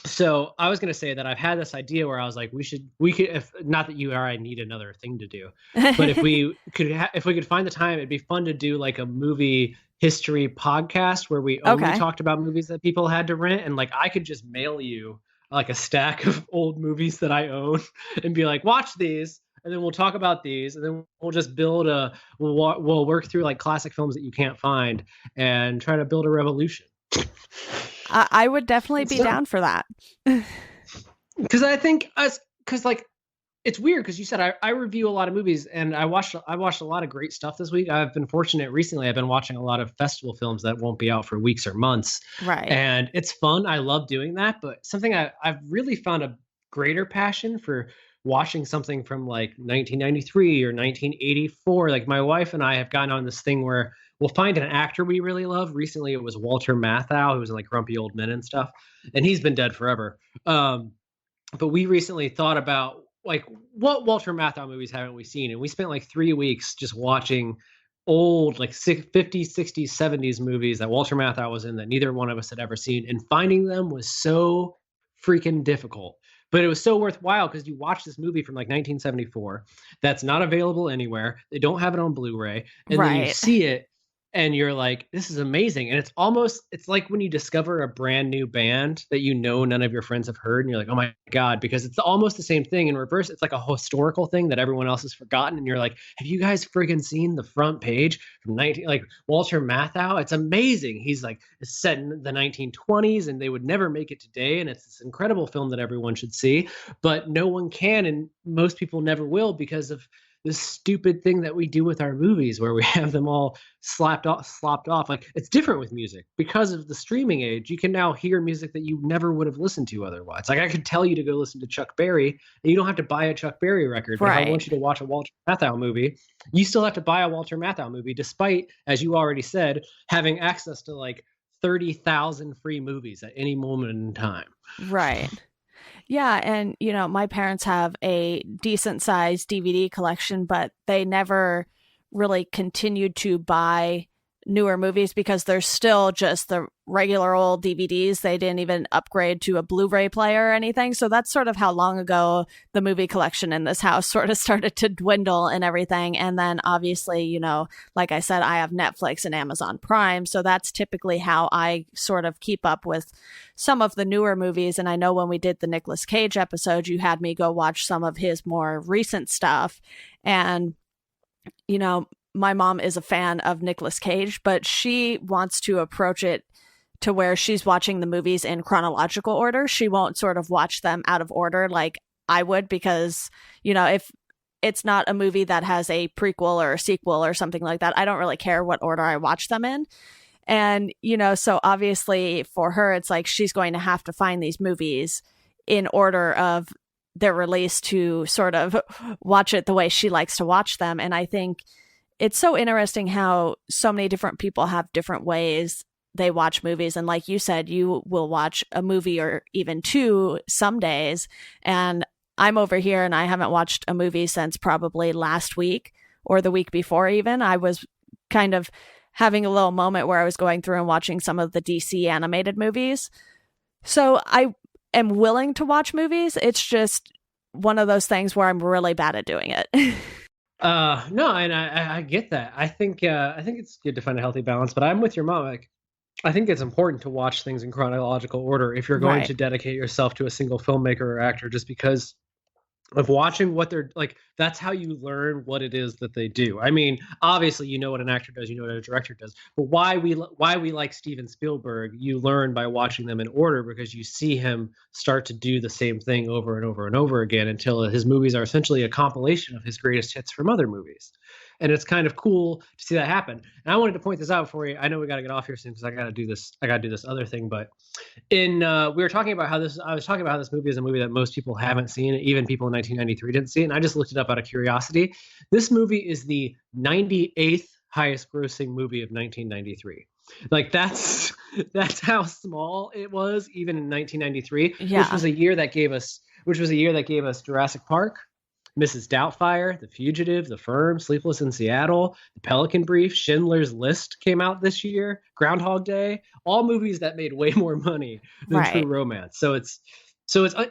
So I was going to say that I've had this idea where I was like, we could, if not that you or I need another thing to do, but if we could find the time, it'd be fun to do like a movie history podcast where we only talked about movies that people had to rent. And like, I could just mail you like a stack of old movies that I own and be like, watch these. And then we'll talk about these, and then we'll just we'll work through like classic films that you can't find and try to build a revolution. I would definitely be down for that. Because I think like it's weird because you said I review a lot of movies, and I watched a lot of great stuff this week. I've been fortunate recently. I've been watching a lot of festival films that won't be out for weeks or months. Right. And it's fun. I love doing that. But something I've really found a greater passion for watching something from like 1993 or 1984. Like my wife and I have gotten on this thing where we'll find an actor we really love. Recently, it was Walter Matthau, who was in like Grumpy Old Men and stuff, and he's been dead forever. But we recently thought about like what Walter Matthau movies haven't we seen, and we spent like 3 weeks just watching old like 50s, 60s, 70s movies that Walter Matthau was in that neither one of us had ever seen, and finding them was so freaking difficult. But it was so worthwhile because you watch this movie from like 1974 that's not available anywhere. They don't have it on Blu-ray. And then you see it and you're like, this is amazing. And it's like when you discover a brand new band that none of your friends have heard. And you're like, oh my God, because it's almost the same thing in reverse. It's like a historical thing that everyone else has forgotten. And you're like, have you guys friggin' seen the front page from like Walter Matthau? It's amazing. He's like set in the 1920s and they would never make it today. And it's this incredible film that everyone should see, but no one can. And most people never will because of this stupid thing that we do with our movies where we have them all slopped off. Like it's different with music because of the streaming age. You can now hear music that you never would have listened to otherwise. Like I could tell you to go listen to Chuck Berry and you don't have to buy a Chuck Berry record. But if I want you to watch a Walter Matthau movie, you still have to buy a Walter Matthau movie, despite, as you already said, having access to like 30,000 free movies at any moment in time. Right. Yeah, and my parents have a decent sized DVD collection, but they never really continued to buy newer movies because they're still just the regular old DVDs. They didn't even upgrade to a Blu-ray player or anything. So that's sort of how long ago the movie collection in this house sort of started to dwindle and everything. And then obviously, like I said, I have Netflix and Amazon Prime. So that's typically how I sort of keep up with some of the newer movies. And I know when we did the Nicolas Cage episode, you had me go watch some of his more recent stuff. And, my mom is a fan of Nicolas Cage, but she wants to approach it to where she's watching the movies in chronological order. She won't sort of watch them out of order like I would because, if it's not a movie that has a prequel or a sequel or something like that, I don't really care what order I watch them in. And, so obviously for her, it's like she's going to have to find these movies in order of their release to sort of watch it the way she likes to watch them. And I think it's so interesting how so many different people have different ways they watch movies. And like you said, you will watch a movie or even 2 some days. And I'm over here and I haven't watched a movie since probably last week or the week before even. I was kind of having a little moment where I was going through and watching some of the DC animated movies. So I am willing to watch movies. It's just one of those things where I'm really bad at doing it. No, and I get that. I think it's good to find a healthy balance, but I'm with your mom. Like, I think it's important to watch things in chronological order if you're going to dedicate yourself to a single filmmaker or actor, just because of watching what they're like. That's how you learn what it is that they do. I mean, obviously, what an actor does, what a director does, but why we like Steven Spielberg, you learn by watching them in order because you see him start to do the same thing over and over and over again until his movies are essentially a compilation of his greatest hits from other movies. And it's kind of cool to see that happen. And I wanted to point this out for you. I know we got to get off here soon because I got to do this other thing. But we were talking about I was talking about how this movie is a movie that most people haven't seen. Even people in 1993 didn't see it. And I just looked it up out of curiosity. This movie is the 98th highest grossing movie of 1993. Like that's how small it was even in 1993, which was a year that gave us Jurassic Park, Mrs. Doubtfire, The Fugitive, The Firm, Sleepless in Seattle, The Pelican Brief, Schindler's List came out this year, Groundhog Day, all movies that made way more money than True Romance. So it's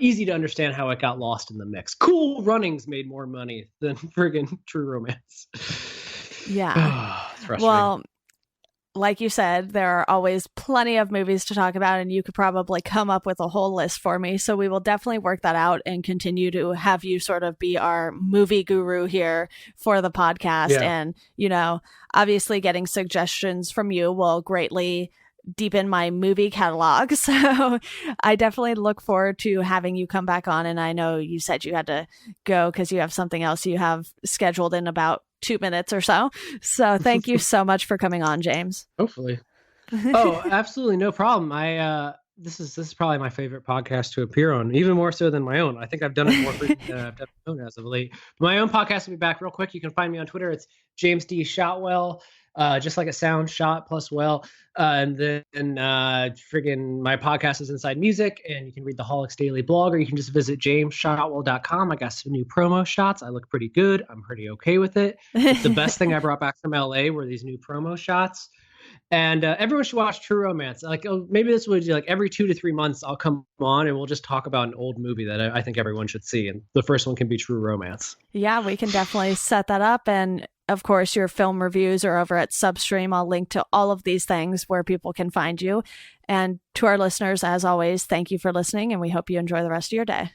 easy to understand how it got lost in the mix. Cool Runnings made more money than friggin' True Romance. Yeah. It's frustrating. Well, like you said, there are always plenty of movies to talk about, and you could probably come up with a whole list for me. So we will definitely work that out and continue to have you sort of be our movie guru here for the podcast. Yeah. And, you know, obviously getting suggestions from you will greatly deepen my movie catalog. So I definitely look forward to having you come back on. And I know you said you had to go because you have something else you have scheduled in about 2 minutes or so. So thank you so much for coming on, James. Hopefully. Oh, absolutely. No problem. This is probably my favorite podcast to appear on, even more so than my own. I think I've done it more frequently than I've done my own as of late. My own podcast will be back real quick. You can find me on Twitter. It's James D. Shotwell. Just like it sounds, shot plus well. And then friggin' my podcast is Inside Music, and you can read the Holics Daily blog, or you can just visit jamesshotwell.com. I got some new promo shots. I look pretty good. I'm pretty okay with it. It's the best thing I brought back from LA were these new promo shots. And everyone should watch True Romance. Like, maybe this would like every 2 to 3 months I'll come on and we'll just talk about an old movie that I think everyone should see. And the first one can be True Romance. Yeah, we can definitely set that up. And of course, your film reviews are over at Substream. I'll link to all of these things where people can find you. And to our listeners, as always, thank you for listening, and we hope you enjoy the rest of your day.